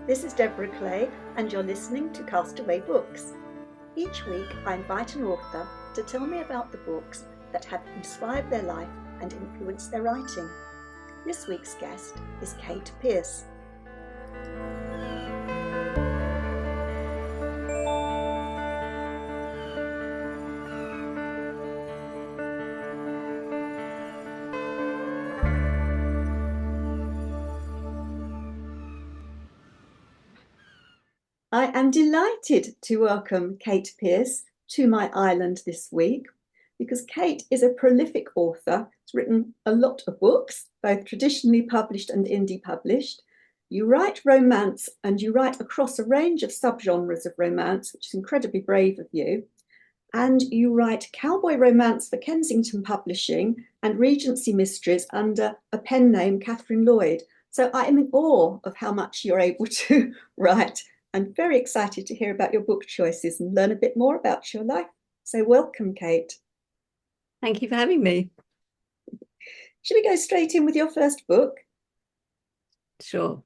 This is Deborah Clay, and you're listening to Castaway Books. Each week, I invite an author to tell me about the books that have inspired their life and influenced their writing. This week's guest is Kate Pearce. I am delighted to welcome Kate Pearce to my island this week because Kate is a prolific author. She's written a lot of books, both traditionally published and indie published. You write romance and you write across a range of subgenres of romance, which is incredibly brave of you. And you write cowboy romance for Kensington Publishing and Regency Mysteries under a pen name, Catherine Lloyd. So I am in awe of how much you're able to write. I'm very excited to hear about your book choices and learn a bit more about your life. So welcome, Kate. Thank you for having me. Should we go straight in with your first book? Sure.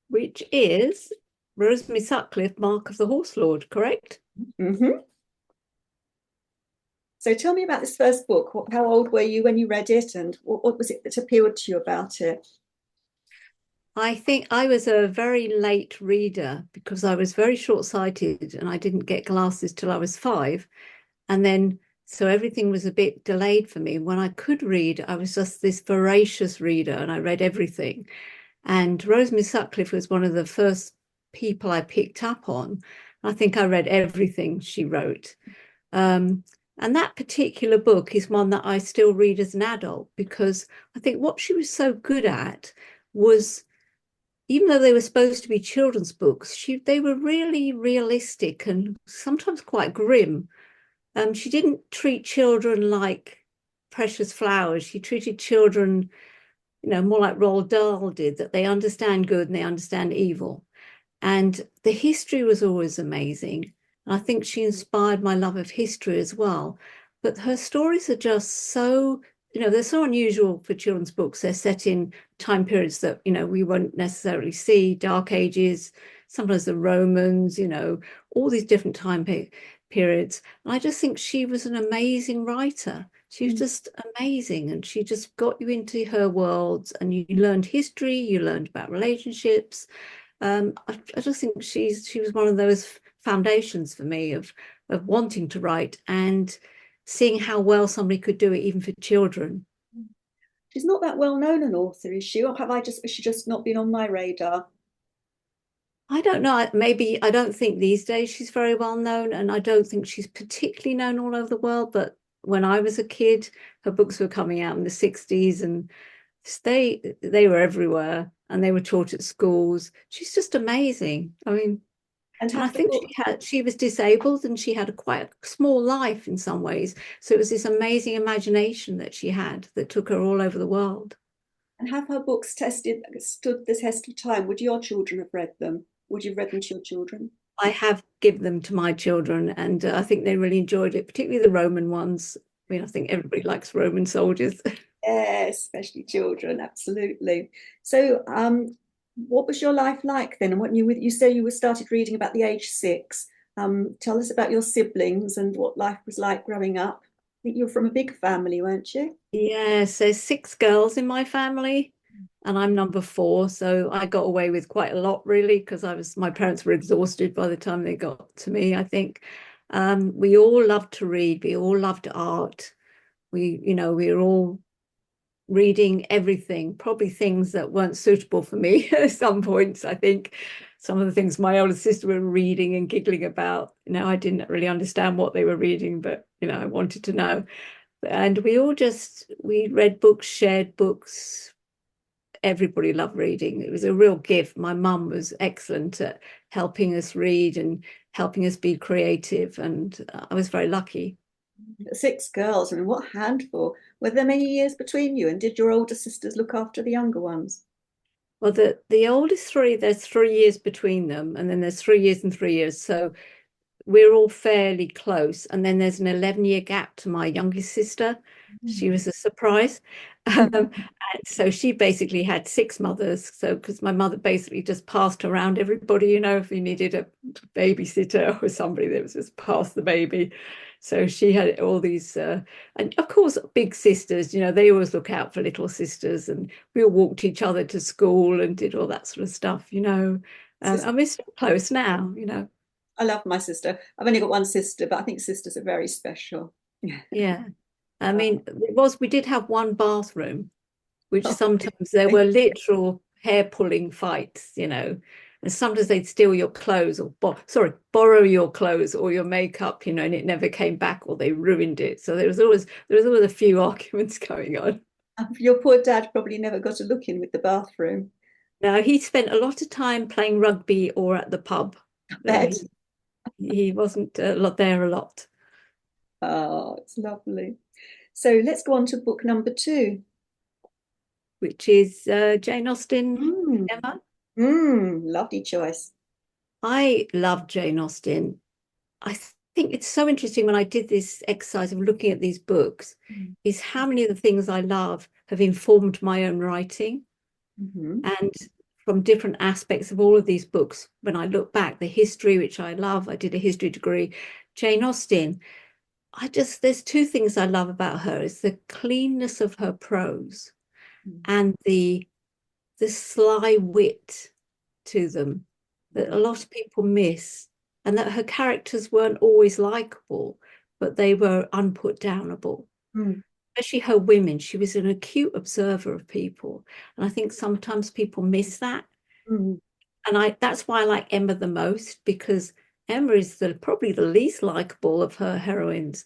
Which is Rosemary Sutcliffe, Mark of the Horse Lord, correct? Mm-hmm. So tell me about this first book. How old were you when you read it, and what was it that appealed to you about it? I think I was a very late reader because I was very short-sighted and I didn't get glasses till I was 5. And then, so everything was a bit delayed for me. When I could read, I was just this voracious reader and I read everything. And Rosemary Sutcliffe was one of the first people I picked up on. I think I read everything she wrote. And that particular book is one that I still read as an adult because I think what she was so good at was, even though they were supposed to be children's books, they were really realistic and sometimes quite grim. She didn't treat children like precious flowers. She treated children, more like Roald Dahl did, that they understand good and they understand evil. And the history was always amazing. And I think she inspired my love of history as well. But her stories are just so, they're so unusual for children's books. They're set in time periods that, we won't necessarily see, Dark Ages, sometimes the Romans, all these different time periods. And I just think she was an amazing writer. She was just amazing. And she just got you into her worlds and you learned history, you learned about relationships. I just think she was one of those foundations for me of wanting to write and seeing how well somebody could do it even for children. She's not that well known an author, is she? Or has she just not been on my radar? I don't know. Maybe I don't think these days she's very well known, and I don't think she's particularly known all over the world. But when I was a kid, her books were coming out in the 60s and they were everywhere and they were taught at schools. She's just amazing. I mean, and I think she was disabled and she had quite a small life in some ways. So it was this amazing imagination that she had that took her all over the world. And have her books stood the test of time? Would your children have read them? Would you have read them to your children? I have given them to my children and I think they really enjoyed it, particularly the Roman ones. I mean, I think everybody likes Roman soldiers. Yeah, especially children, absolutely. So what was your life like then? And what you say you started reading about the age 6. Tell us about your siblings and what life was like growing up. I think you're from a big family, weren't you? Yes, there's 6 girls in my family and I'm number 4. So I got away with quite a lot really because my parents were exhausted by the time they got to me, I think. We all loved to read, we all loved art. We were all reading everything, probably things that weren't suitable for me at some points. I think some of the things my older sister were reading and giggling about, I didn't really understand what they were reading, but I wanted to know. And we read books, shared books. Everybody loved reading. It was a real gift. My mum was excellent at helping us read and helping us be creative, and I was very lucky. 6 girls, I mean, what a handful. Were there many years between you, and did your older sisters look after the younger ones? Well, the oldest 3, there's 3 years between them, and then there's 3 years and 3 years. So we're all fairly close. And then there's an 11-year gap to my youngest sister. She Mm. was a surprise. And so she basically had six mothers. So, because my mother basically just passed around everybody, if you needed a babysitter or somebody that was just pass the baby. So she had all these, and of course, big sisters, they always look out for little sisters, and we all walked each other to school and did all that sort of stuff. And we're still close now. I love my sister. I've only got one sister, but I think sisters are very special. Yeah. I Uh, mean, we did have one bathroom, which oh, sometimes there were literal hair pulling fights. And sometimes they'd steal your clothes or borrow your clothes or your makeup, and it never came back or they ruined it. So there was always a few arguments going on. your poor dad probably never got a look in with the bathroom. Now he spent a lot of time playing rugby or at the pub. I So bet. he wasn't a lot there a lot. Oh, it's lovely. So let's go on to book number two. Which is Jane Austen, Mm, Emma. lovely choice. I love Jane Austen. I think it's so interesting when I did this exercise of looking at these books, Mm. is how many of the things I love have informed my own writing. Mhm. And from different aspects of all of these books, when I look back, the history, which I love, I did a history degree, Jane Austen, there's two things I love about her is the cleanness of her prose Mm. and the sly wit to them that a lot of people miss, and that her characters weren't always likable, but they were unputdownable. Mm. Especially her women, she was an acute observer of people, and I think sometimes people miss that. Mm. And that's why I like Emma the most, because Emma is probably the least likable of her heroines.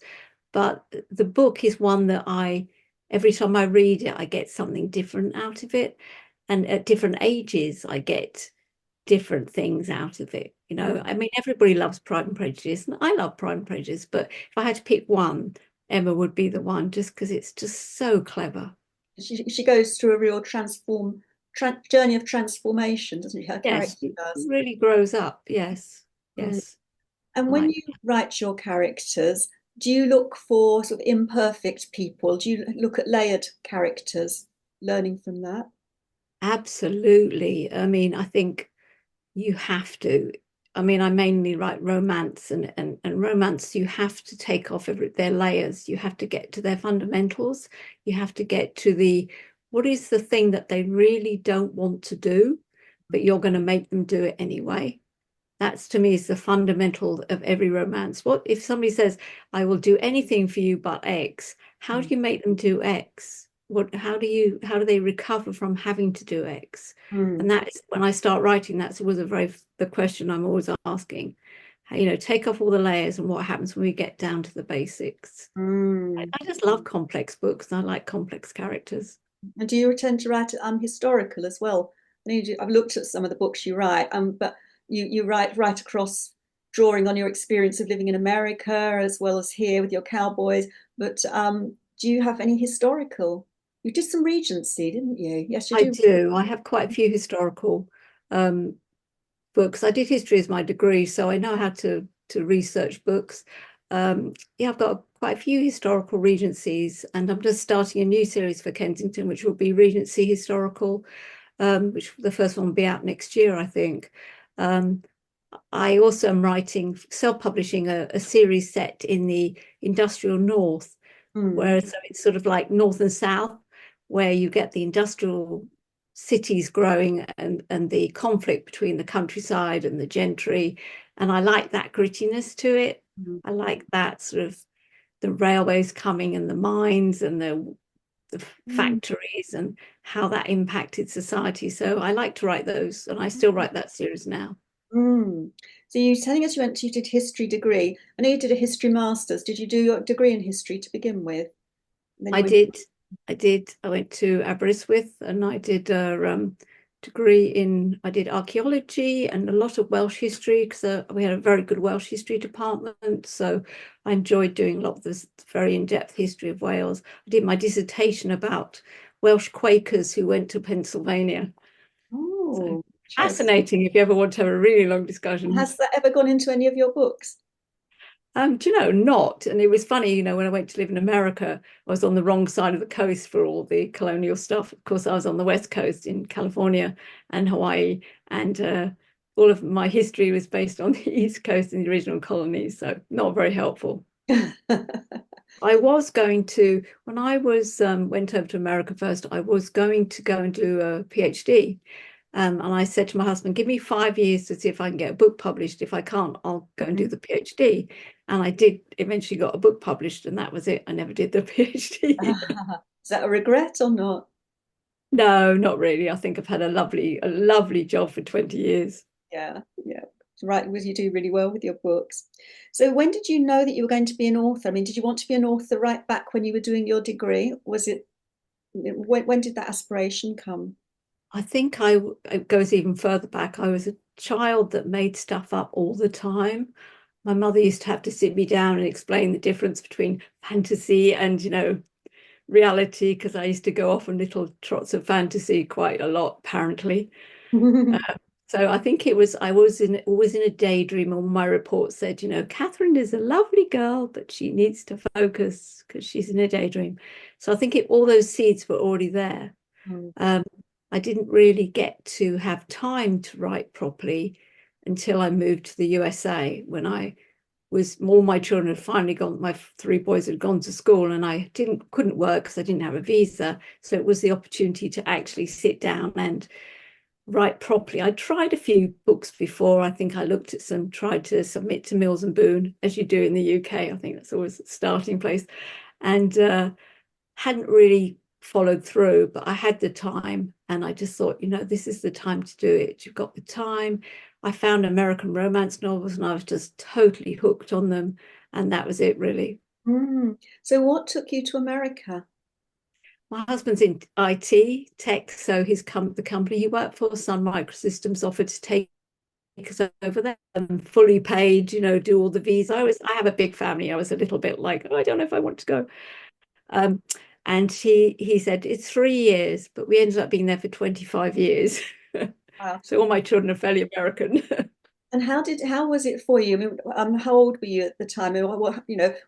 But the book is one that every time I read it, I get something different out of it. And at different ages, I get different things out of it. I mean, everybody loves Pride and Prejudice, and I love Pride and Prejudice, but if I had to pick one, Emma would be the one, just because it's just so clever. She goes through a real journey of transformation, doesn't she? Her character Yes, it does. really grows up. Yes, Mm. yes. And I when like you write your characters, do you look for sort of imperfect people? Do you look at layered characters, learning from that? absolutely. I mean, I think you have to. I mean, I mainly write romance, and romance, you have to take off their layers. You have to get to their fundamentals. You have to get to what is the thing that they really don't want to do, but you're going to make them do it anyway. That's, to me, is the fundamental of every romance. What if somebody says, I will do anything for you but X? How do you make them do X? How do they recover from having to do X? Mm. And that is when I start writing, that's always the question I'm always asking. Take off all the layers, and what happens when we get down to the basics. Mm. I just love complex books, and I like complex characters. And do you tend to write historical as well? I know I've looked at some of the books you write, but you write right across, drawing on your experience of living in America as well as here with your cowboys. But do you have any historical? You did some Regency, didn't you? Yes, you I do. do. I have quite a few historical um, books. I did history as my degree, so I know how to research books. Yeah, I've got quite a few historical regencies, and I'm just starting a new series for Kensington, which will be Regency Historical, which the first one will be out next year, I think. Um, I also am writing, self-publishing a series set in the industrial north, Mm. where so it's sort of like north and south, where you get the industrial cities growing and the conflict between the countryside and the gentry. And I like that grittiness to it. Mm. I like that sort of the railways coming and the mines and the Mm. factories and how that impacted society. So I like to write those, and I still write that series now. Mm. So you telling us you did history degree. I know you did a history master's. Did you do your degree in history to begin with? And then you I went. did. I did. I went to Aberystwyth, and I did a degree I did archaeology and a lot of Welsh history, because we had a very good Welsh history department. So I enjoyed doing a lot of this very in-depth history of Wales. I did my dissertation about Welsh Quakers who went to Pennsylvania. So Oh, interesting. fascinating if you ever want to have a really long discussion. Has that ever gone into any of your books? Do you know, not. And it was funny, when I went to live in America, I was on the wrong side of the coast for all the colonial stuff. Of course, I was on the West Coast in California and Hawaii, and all of my history was based on the East Coast and the original colonies, so not very helpful. I was going to, when I was went over to America first, I was going to go and do a PhD. And I said to my husband, give me 5 years to see if I can get a book published. If I can't, I'll go and do the PhD. And I did eventually got a book published, and that was it. I never did the PhD. Is that a regret or not? No, not really. I think I've had a lovely job for 20 years. Yeah, yeah. Right, you do really well with your books. So when did you know that you were going to be an author? I mean, did you want to be an author right back when you were doing your degree? Was it when did that aspiration come? I think it goes even further back. I was a child that made stuff up all the time. My mother used to have to sit me down and explain the difference between fantasy and, reality, because I used to go off on little trots of fantasy quite a lot, apparently. So I think I was always in a daydream, and my report said, Catherine is a lovely girl, but she needs to focus because she's in a daydream. So I think all those seeds were already there. Mm. Um, I didn't really get to have time to write properly until I moved to the USA, when all my children had finally gone, my three boys had gone to school, and I couldn't work because I didn't have a visa. So it was the opportunity to actually sit down and write properly. I tried a few books before. I think I looked at some, tried to submit to Mills and Boon, as you do in the UK. I think that's always the starting place. And hadn't really followed through, but I had the time, and I just thought, this is the time to do it. You've got the time. I found American romance novels, and I was just totally hooked on them. And that was it, really. Mm. So what took you to America? My husband's in IT tech, so the company he worked for, Sun Microsystems, offered to take us over there and fully paid, do all the visa. I have a big family. I was a little bit like, oh, I don't know if I want to go. Um, and he said it's 3 years, but we ended up being there for 25 years. Wow. So all my children are fairly American. And how was it for you? I mean, how old were you at the time? And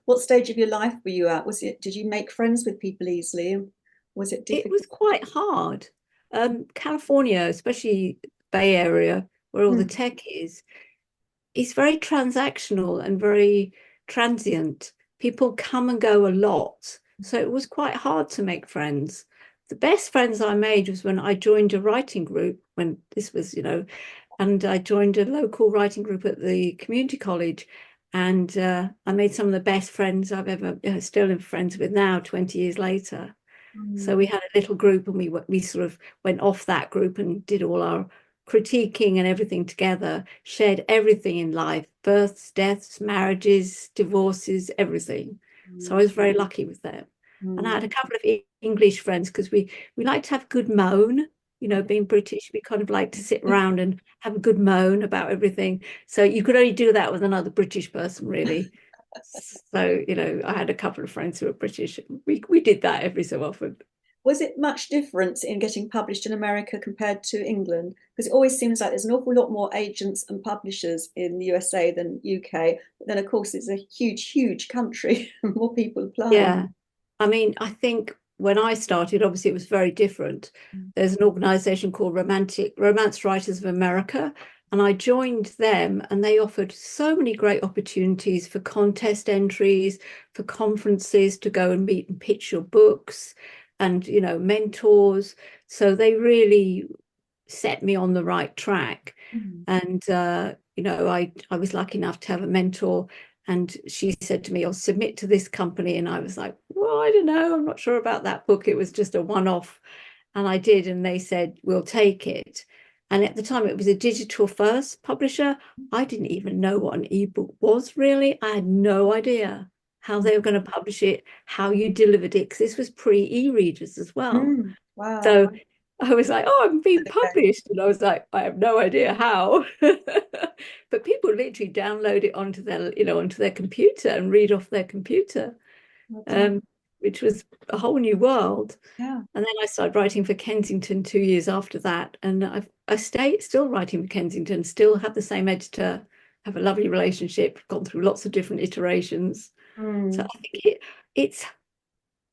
what stage of your life were you at? Did you make friends with people easily? Was it It was difficult? quite hard. California, especially Bay Area, where all the Mm. tech is very transactional and very transient. People come and go a lot. So it was quite hard to make friends. The best friends I made was when I joined a writing group, when this was, and I joined a local writing group at the community college. And I made some of the best friends I've ever, still in friends with now, 20 years later. So Mm. we had a little group, and we sort of went off that group and did all our critiquing and everything together, shared everything in life, births, deaths, marriages, divorces, everything. So I Mm. was very lucky with that. And I Mm. had a couple of English friends, because we like to have a good moan. Being British, we kind of like to sit around and have a good moan about everything. So you could only do that with another British person, really. So, I had a couple of friends who were British. We did that every so often. Was it much difference in getting published in America compared to England? Because it always seems like there's an awful lot more agents and publishers in the USA than UK. But then, of course, it's a huge, huge country, more people applying. Yeah. I mean, I think when I started, obviously it was very different. Mm. There's an organization called Romance Writers of America, and I joined them, and they offered so many great opportunities for contest entries, for conferences to go and meet and pitch your books, and mentors. So they really set me on the right track. Mm. And I was lucky enough to have a mentor, and she said to me, "I'll submit to this company." And I was like, "Well, I don't know, I'm not sure about that book." It was just a one-off. And I did, and they said, "We'll take it." And at the time, it was a digital first publisher. I didn't even know what an ebook was, really. I had no idea how they were going to publish it, how you delivered it, because this was pre-e-readers as well. Mm. Wow. So I was like, "Oh, I'm being Okay. published." And I was like, "I have no idea how." But people literally download it onto their computer and read off their computer, Well done. um, which was a whole new world. Yeah. And then I started writing for Kensington 2 years after that. And I still writing for Kensington, still have the same editor, have a lovely relationship, gone through lots of different iterations. So I think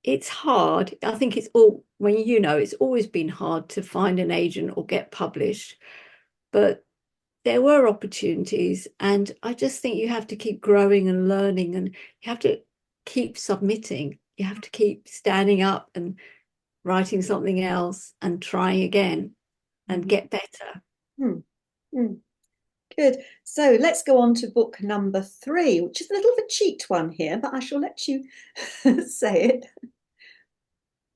it's hard. I think it's all, when it's always been hard to find an agent or get published, but there were opportunities, and I just think you have to keep growing and learning, and you have to keep submitting. You have to keep standing up and writing something else and trying again and get better. Hmm. Hmm. Good. So let's go on to book number 3, which is a little of a cheat one here, but I shall let you say it.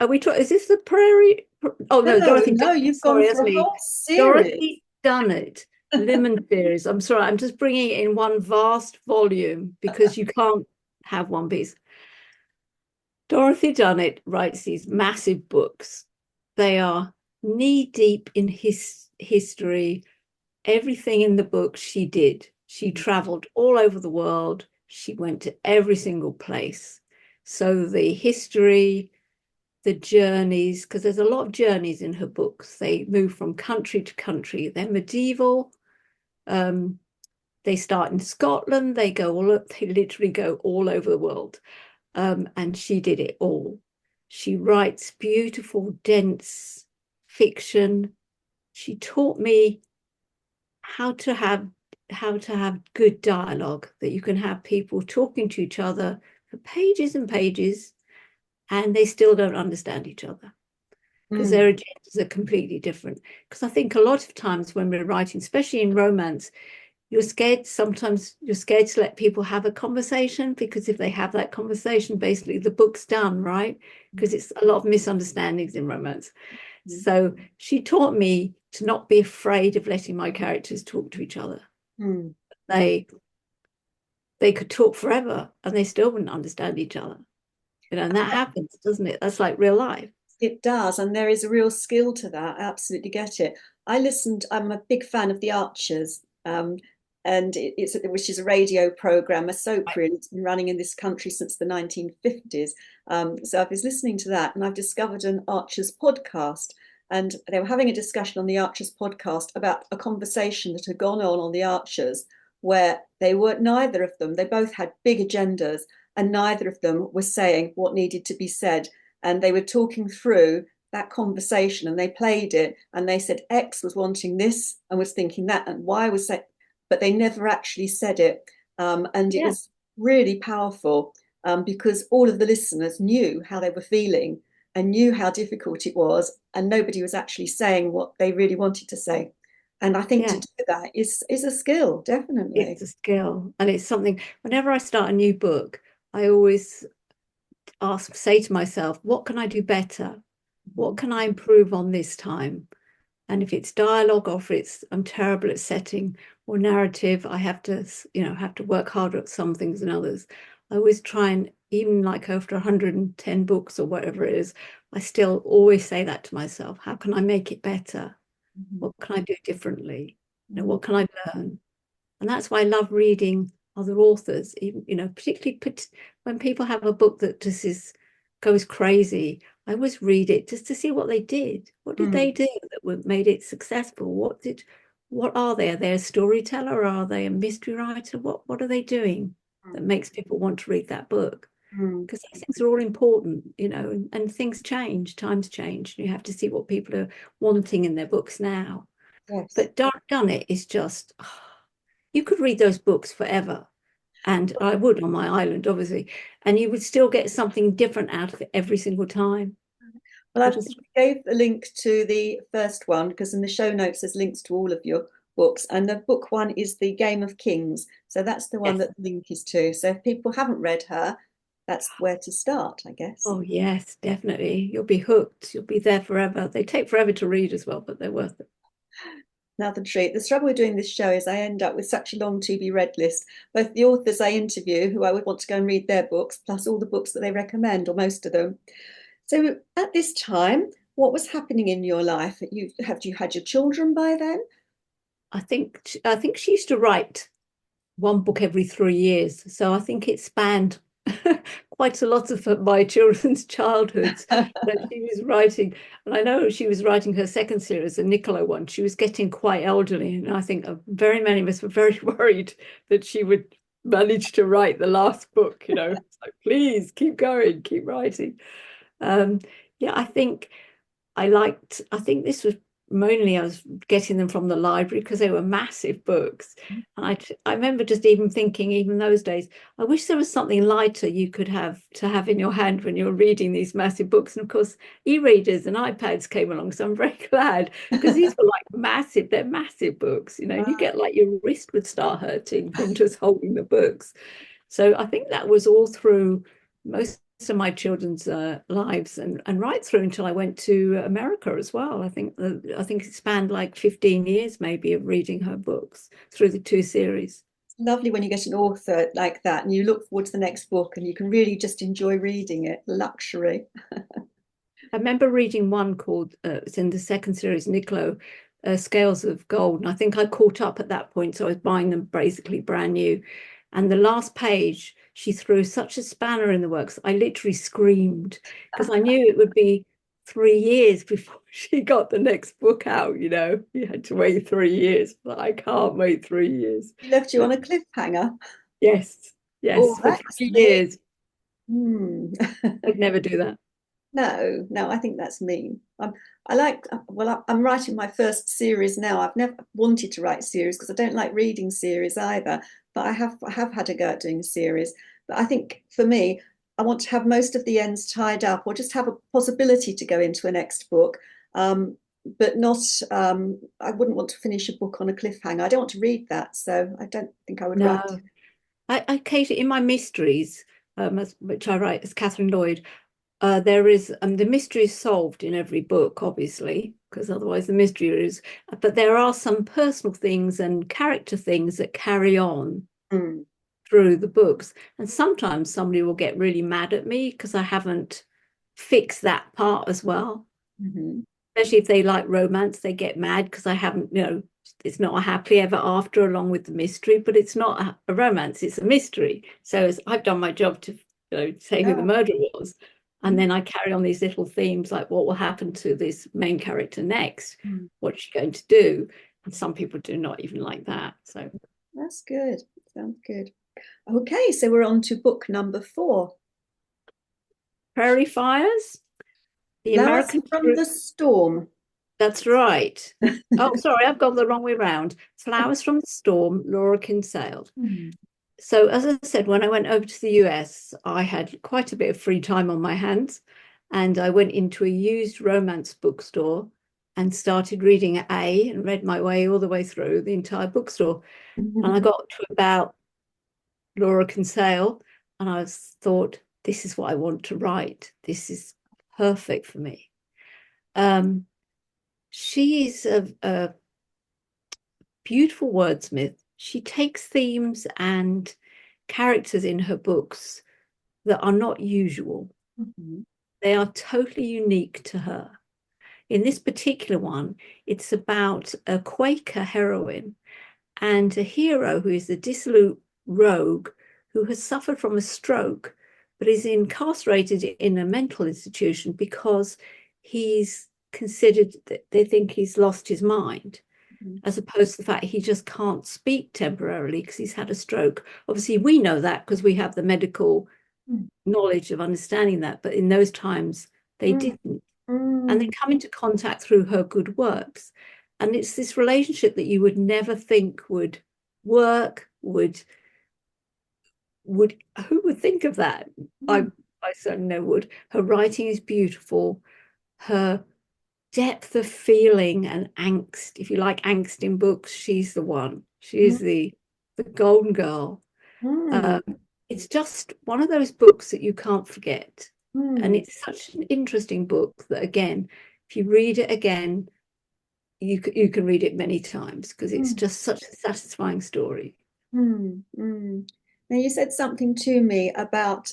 Are we trying? Is this the Prairie? Oh no, Dorothy No, Dunnett. you've gone Sorry, for that's a me. whole series. Dorothy Dunnett, Lemon Series. I'm sorry, I'm just bringing it in one vast volume because you can't have one piece. Dorothy Dunnett writes these massive books. They are knee deep in history. Everything in the book she did. She traveled all over the world. She went to every single place. So the history, the journeys, because there's a lot of journeys in her books. They move from country to country. They're medieval. They start in Scotland. They literally go all over the world. And she did it all. She writes beautiful, dense fiction. She taught me how to have good dialogue, that you can have people talking to each other for pages and pages, and they still don't understand each other because their agendas are completely different. Because I think a lot of times when we're writing, especially in romance, sometimes you're scared to let people have a conversation, because if they have that conversation, basically the book's done, right? Because it's a lot of misunderstandings in romance. So she taught me to not be afraid of letting my characters talk to each other. They could talk forever and they still wouldn't understand each other. And that happens, doesn't it? That's like real life. It does, and there is a real skill to that. I absolutely get it. I'm a big fan of The Archers, and which is a radio program, a soap really. It's been running in this country since the 1950s. So I was listening to that, and I've discovered an Archers podcast. And they were having a discussion on the Archers podcast about a conversation that had gone on the Archers, where neither of them, they both had big agendas, and neither of them was saying what needed to be said. And they were talking through that conversation, and they played it, and they said X was wanting this and was thinking that, and Y was saying, but they never actually said it. And it was really powerful, because all of the listeners knew how they were feeling and knew how difficult it was, and nobody was actually saying what they really wanted to say. And I think to do that is a skill, definitely. It's a skill, and it's something. Whenever I start a new book, I always say to myself, what can I do better? What can I improve on this time? And if it's dialogue, or if I'm terrible at setting or narrative, I have to work harder at some things than others. I always try, and even like after 110 books or whatever it is, I still always say that to myself. How can I make it better? What can I do differently? What can I learn? And that's why I love reading other authors, even, particularly when people have a book that just goes crazy. I always read it just to see what they did. What did they do that made it successful? What are they? Are they a storyteller, or are they a mystery writer? What are they doing that makes people want to read that book? Because these things are all important, and things change, times change. You have to see what people are wanting in their books now. Yes. But Done It is just, you could read those books forever. And I would on my island, obviously. And you would still get something different out of it every single time. Well, I gave a link to the first one, because in the show notes there's links to all of your books. And the book one is The Game of Kings. So that's the one that the link is to. So if people haven't read her, that's where to start, I guess. Oh, yes, definitely. You'll be hooked. You'll be there forever. They take forever to read as well, but they're worth it. Another treat. The trouble with doing this show is I end up with such a long to be read list. Both the authors I interview, who I would want to go and read their books, plus all the books that they recommend, or most of them. So at this time, what was happening in your life? Have you had your children by then? I think she used to write one book every 3 years. So I think it spanned quite a lot of my children's childhoods that she was writing. And I know she was writing her second series, the Niccolo one. She was getting quite elderly. And I think very many of us were very worried that she would manage to write the last book, you know. It's like, please keep going, keep writing. Um, yeah, I think this was mainly I was getting them from the library because they were massive books. And I remember just even thinking, even those days, I wish there was something lighter you could have to have in your hand when you're reading these massive books. And of course, e-readers and iPads came along. So I'm very glad because these were like massive, they're massive books. You know, you get like your wrist would start hurting from just holding the books. So I think that was all through most of my children's lives and right through until I went to America as well. I think it spanned like 15 years maybe of reading her books through the two series. Lovely when you get an author like that and you look forward to the next book and you can really just enjoy reading it. Luxury. I remember reading one called, it's in the second series, Niccolo, Scales of Gold. And I think I caught up at that point. So I was buying them basically brand new. And the last page, she threw such a spanner in the works. I literally screamed because I knew it would be 3 years before she got the next book out. You know, you had to wait 3 years. But I can't wait 3 years. He left you on a cliffhanger. Yes, Oh, yes, for that's three me. years. I'd never do that. No, I think that's mean. I'm writing my first series now. I've never wanted to write series because I don't like reading series either. But I have had a go at doing a series. But I think for me, I want to have most of the ends tied up, or just have a possibility to go into a next book. But not. I wouldn't want to finish a book on a cliffhanger. I don't want to read that, so I don't think I would write. No, I occasionally in my mysteries, which I write as Catherine Lloyd, there is the mystery is solved in every book, obviously, because otherwise the mystery is. But there are some personal things and character things that carry on Mm. through the books, and sometimes somebody will get really mad at me because I haven't fixed that part as well. Mm-hmm. Especially if they like romance, they get mad because I haven't, you know, it's not a happily ever after along with the mystery, but it's not a romance, it's a mystery. So I've done my job to, you know, say who the Yeah. murderer was. And then I carry on these little themes like what will happen to this main character next? Mm. What's she going to do? And some people do not even like that. So That's good. Sounds good. Okay, so we're on to book number 4. Prairie Fires, the Flowers American from the Storm. That's right. Oh, sorry, I've gone the wrong way round. Flowers from the Storm, Laura Kinsale. Hmm. So, as I said, when I went over to the US, I had quite a bit of free time on my hands, and I went into a used romance bookstore and started reading at A and read my way all the way through the entire bookstore. And I got to about Laura Kinsale, and I thought, this is what I want to write. This is perfect for me. Um, she is a beautiful wordsmith. She takes themes and characters in her books that are not usual. Mhm. They are totally unique to her. In this particular one, it's about a Quaker heroine and a hero who is a dissolute rogue who has suffered from a stroke but is incarcerated in a mental institution because he's considered, they think he's lost his mind, Mhm. as opposed to the fact he just can't speak temporarily because he's had a stroke. Obviously, we know that because we have the medical Mm. knowledge of understanding that, but in those times they Mm. didn't. And they Mm. come into contact through her good works. And it's this relationship that you would never think would work, would who would think of that? I Mm. I certainly know would. Her writing is beautiful. Her depth of feeling and angst. If you like angst in books, she's the one. She Mm. is the golden girl. Mm. Um, it's just one of those books that you can't forget. And Mm. it's such an interesting book that, again, if you read it again, you can read it many times because it's Mm. just such a satisfying story. Mm. Mm. Now, you said something to me about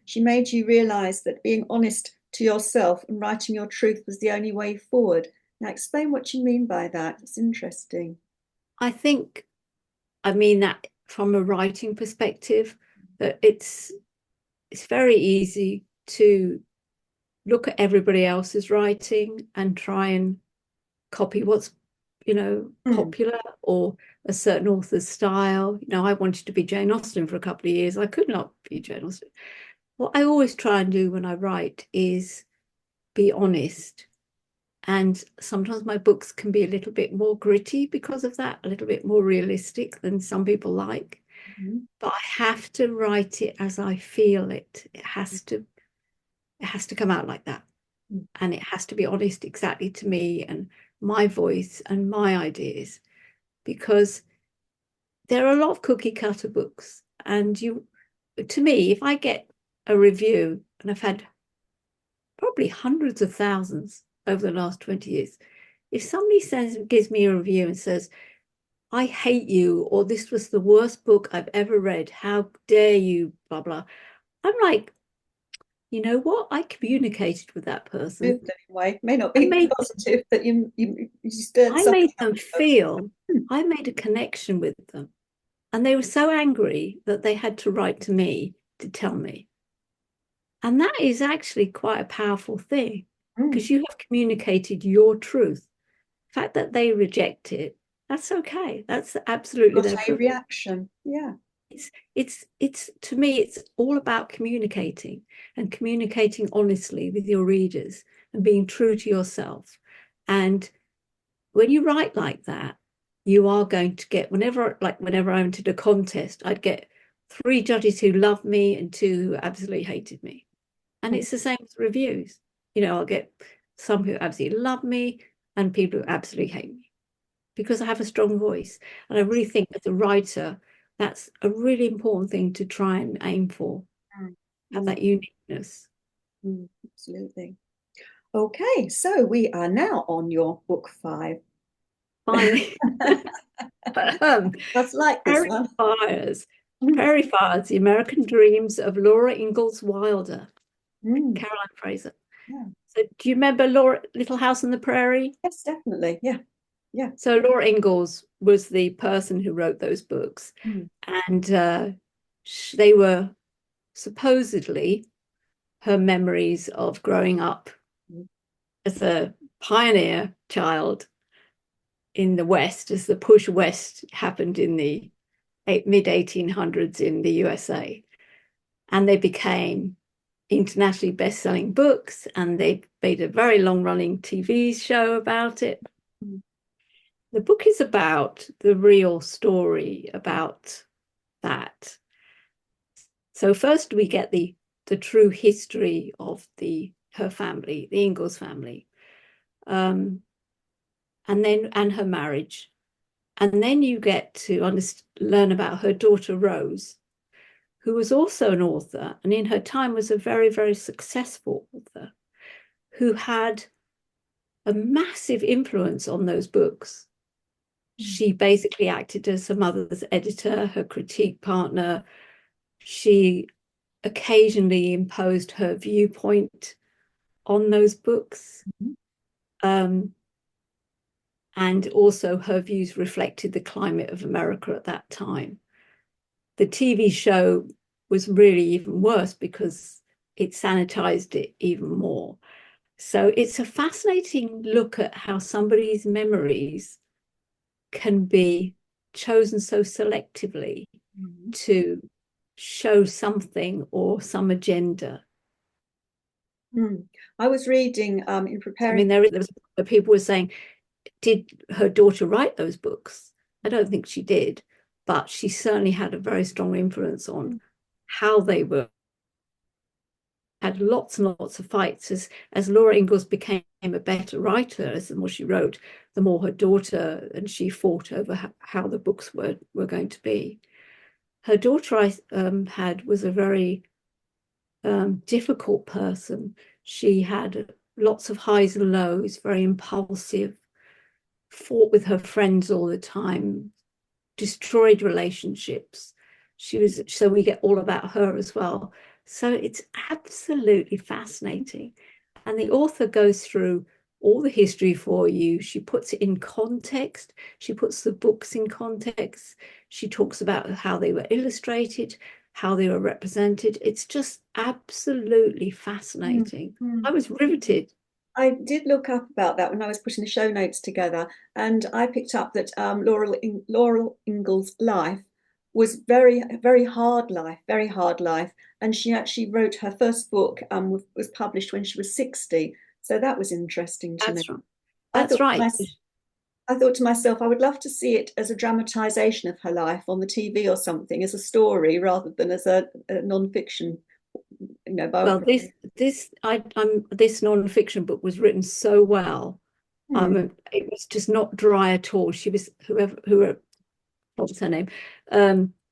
she made you realize that being honest to yourself and writing your truth was the only way forward. Now, explain what you mean by that. It's interesting. I think I mean that from a writing perspective, that it's it's very easy to look at everybody else's writing and try and copy what's, popular, or a certain author's style. I wanted to be Jane Austen for a couple of years. I could not be Jane Austen. What I always try and do when I write is be honest. And sometimes my books can be a little bit more gritty because of that, a little bit more realistic than some people like. Mm-hmm. But I have to write it as I feel it. It has to come out like that. Mm-hmm. And it has to be honest exactly to me and my voice and my ideas, because there are a lot of cookie cutter books. And to me, if I get a review, and I've had probably hundreds of thousands over the last 20 years, if somebody gives me a review and says, I hate you, or this was the worst book I've ever read, how dare you, blah, blah. I'm like, you know what? I communicated with that person. Anyway, may not be positive, but you stirred I something made them feel, I made a connection with them. And they were so angry that they had to write to me to tell me. And that is actually quite a powerful thing, because you have communicated your truth. The fact that they reject it, that's okay. That's absolutely their a reaction. Yeah. It's to me, it's all about communicating, and communicating honestly with your readers and being true to yourself. And when you write like that, you are going to get, whenever I entered a contest, I'd get 3 judges who loved me and 2 who absolutely hated me. And it's the same with reviews. I'll get some who absolutely love me and people who absolutely hate me, because I have a strong voice. And I really think as a writer, that's a really important thing to try and aim for, have that uniqueness. Absolutely. Okay, so we are now on your book 5. Finally. That's like this one. Prairie Fires, The American Dreams of Laura Ingalls Wilder, Caroline Fraser. Yeah. So do you remember Little House on the Prairie? Yes, definitely. Yeah. Yeah. So Laura Ingalls was the person who wrote those books. And they were supposedly her memories of growing up as a pioneer child in the West, as the push west happened in the mid 1800s in the USA. And they became internationally best-selling books, and they made a very long-running TV show about it. The book is about the real story about that. So first we get the true history of her family, the Ingalls family, and her marriage. And then you get to learn about her daughter Rose, who was also an author, and in her time was a very, very successful author, who had a massive influence on those books. She basically acted as her mother's editor, her critique partner. She occasionally imposed her viewpoint on those books. And also her views reflected the climate of America at that time. The TV show was really even worse because it sanitized it even more. So it's a fascinating look at how somebody's memories can be chosen so selectively to show something or some agenda. I was reading in preparing. I mean, there was people were saying, did her daughter write those books? I don't think she did, but she certainly had a very strong influence on how they were. Had lots and lots of fights as Laura Ingalls became a better writer. As the more she wrote, the more her daughter and she fought over how the books were going to be. Her daughter was a very difficult person. She had lots of highs and lows, very impulsive, fought with her friends all the time, destroyed relationships. So we get all about her as well. So it's absolutely fascinating. And the author goes through all the history for you. She puts it in context. She puts the books in context. She talks about how they were illustrated. how they were represented. It's just absolutely fascinating. I was riveted. I did look up about that when I was putting the show notes together, and I picked up that Laurel Ingalls' life was very hard life, very hard life. And she actually wrote her first book, was published when she was 60. So that was interesting to me. That's right. I That's thought right. I thought to myself, I would love to see it as a dramatization of her life on the TV or something, as a story rather than as a non-fiction, Well, biography. this non-fiction book was written so well. It was just not dry at all. She was whoever what was her name?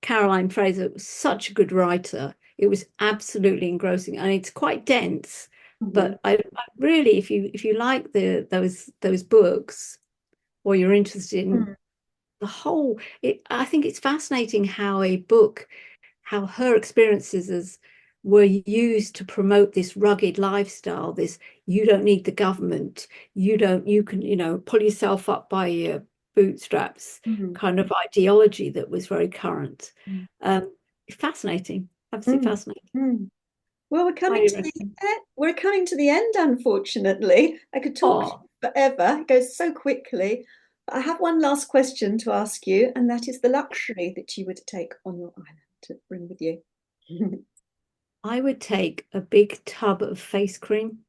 Caroline Fraser was such a good writer. It was absolutely engrossing, and it's quite dense. But I really, if you like those books, or you're interested in the whole, I think it's fascinating how how her experiences were used to promote this rugged lifestyle. This, you don't need the government. You can, pull yourself up by your bootstraps kind of ideology that was very current. Fascinating, absolutely fascinating. Well, we're coming to the end, unfortunately. I could talk Oh, forever. It goes so quickly. But I have one last question to ask you, and that is the luxury that you would take on your island to bring with you. I would take a big tub of face cream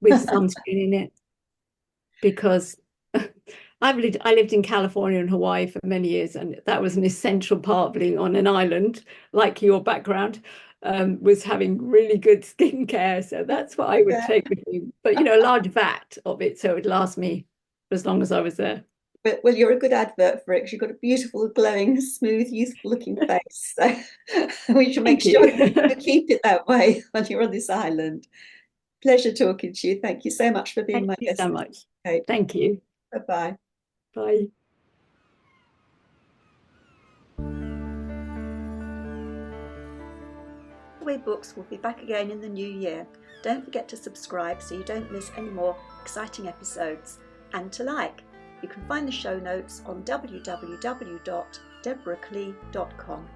with sunscreen in it, because I lived in California and Hawaii for many years, and that was an essential part of being on an island, like your background, was having really good skincare. So that's what I would Yeah. take with me. But a large vat of it, so it would last me as long as I was there. Well, you're a good advert for it because you've got a beautiful, glowing, smooth, youthful-looking face. So we should make Thank sure you. you keep it that way when you're on this island. Pleasure talking to you. Thank you so much for being Thank my you guest, so much. Kate. Thank you. Bye-bye. Bye. Castaway Books will be back again in the new year. Don't forget to subscribe so you don't miss any more exciting episodes, and to like. You can find the show notes on www.deborahclee.com.